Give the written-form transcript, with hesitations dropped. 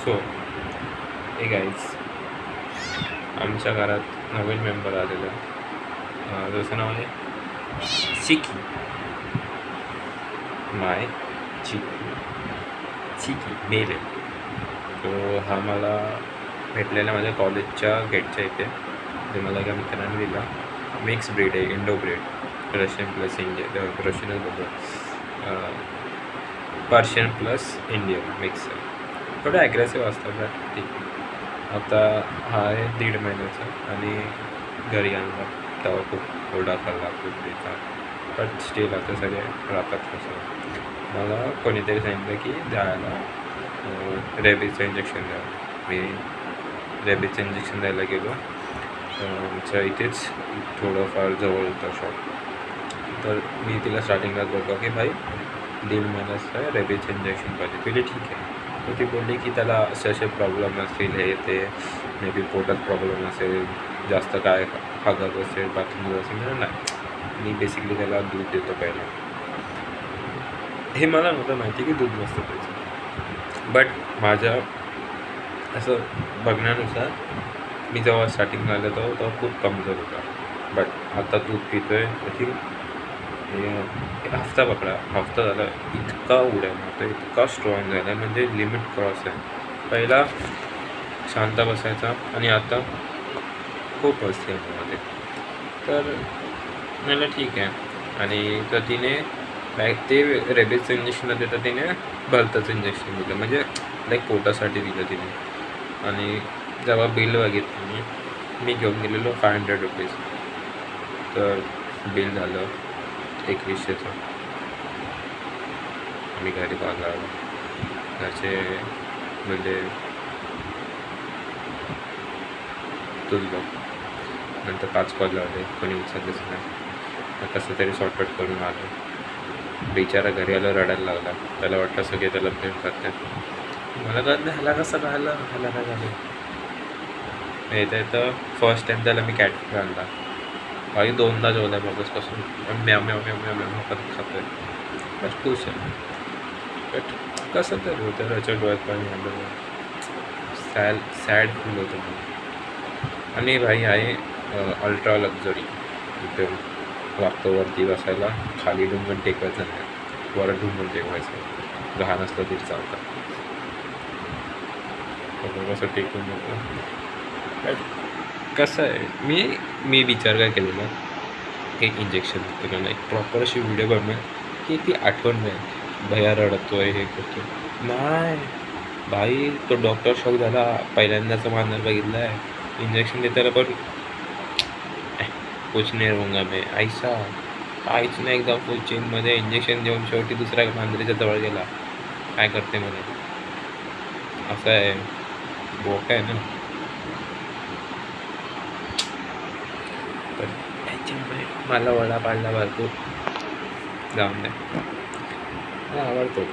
So हे guys, आमच्या घरात नवीन मेंबर आलेला ज्याचं नाव आहे चिकी. माय चिकी चिकी मेल आहे. तो हा मला भेटलेला माझ्या कॉलेजच्या गेटच्या इथे. ते मला एका मित्राने दिला. मिक्स ब्रीड आहे, Indo breed, Russian plus India, रशियनच बोलतो, पर्शियन प्लस इंडियन मिक्स आहे. थोडं ॲग्रेसिव्ह असतं ठीक आहे. आता हा आहे 1.5 महिन्याचा आणि घरी आणला तेव्हा खूप ओरडा खाल्ला खूप तिचा, बट स्टील आता सगळे राहतात. कसं मला कोणीतरी सांगितलं की द्यायला रेबीजचं इंजेक्शन द्या. मी रेबीजचं इंजेक्शन द्यायला गेलो. आमच्या इथेच थोडंफार जवळ होतं शॉप. तर मी तिला स्टार्टिंगलाच बोलतो की भाई 1.5 महिन्याचं रेबीजचं इंजेक्शन पाहिजे. तुला ठीक आहे. तर ती बोलली की त्याला असे प्रॉब्लेम असतील, हे ते मे बी पोटात प्रॉब्लेम असेल, जास्त काय हागत असेल, बाथरूमला असेल. नाही, मी बेसिकली त्याला दूध देतो पहिला. हे मला नव्हतं माहिती की दूध नसतं द्यायचं, बट माझ्या असं बघण्यानुसार मी जेव्हा स्टार्टिंगला आलं तेव्हा खूप कमजोर होता. बट आता दूध पितो आहे. आय थिंक हफ्ता झाला, इतका उड्या मारतो, इतका स्ट्रॉंग झाला आहे, म्हणजे लिमिट क्रॉस आहे. पहिला शांत बसायचा आणि आता खूप असते मध्ये. तर मला ठीक आहे. आणि तर तिने ते रेबीजचं इंजेक्शन देतं तिने भलतंचं इंजेक्शन दिलं, म्हणजे लाईक पोटासाठी दिलं तिने. आणि जेव्हा बिल बघितलं मी घेऊन गेलेलो 500 रुपीज. तर बिल झालं 2100चं. मी घरी कॉल लावला, घरचे म्हणजे तूच बघ. नंतर 5 कॉल लावले, कोणी विचारलंच नाही. कसं तरी सॉर्टआउट करून आलो. बिचारा घरी आलं रडायला लागला. त्याला वाटतं सगळे त्याला प्रेम करते. मला कळत नाही ह्याला कसं झालं, ह्याला काय झालं. येतं येतं फर्स्ट टाईम त्याला मी कॅट फूड आणला. भाई 2दा जेवला आहे मागसपासून. म्याव म्याव म्याव म्याव म्याव करत खातो आहे. बट खुश आहे. बट कसं तरी होतं, त्याच्या डोळ्यात पाणी आलं. सॅड फील होतं मला. आणि भाई आहे अल्ट्रा लक्झरी. इथं लागतो वरती बसायला, खाली ढुंगण टेकवायचं नाही, वर ढुंगण टेकवायचं. लहान असलं तरी चालतं. कसं टेकून जातं. कसं आहे, मी विचार काय केलेला, एक इंजेक्शन देतो का नाही, प्रॉपर अशी व्हिडिओ बनवेल की ती आठवण नाही भैया रडतो आहे, हे करतो नाही. भाई तो डॉक्टर शॉक झाला. पहिल्यांदाचा मांजर बघितला आहे, इंजेक्शन देताना पण कुछ नाही होऊंगा मैं ऐसा, काहीच नाही. एकदम फुल चेनमध्ये इंजेक्शन देऊन शेवटी दुसऱ्या मांजरीच्या जवळ गेला. काय करते मला, असं आहे. बोक आहे ना. तर त्याच्यामुळे मला वडा पाडला भरपूर. जाऊन द्या, मला आवडतो.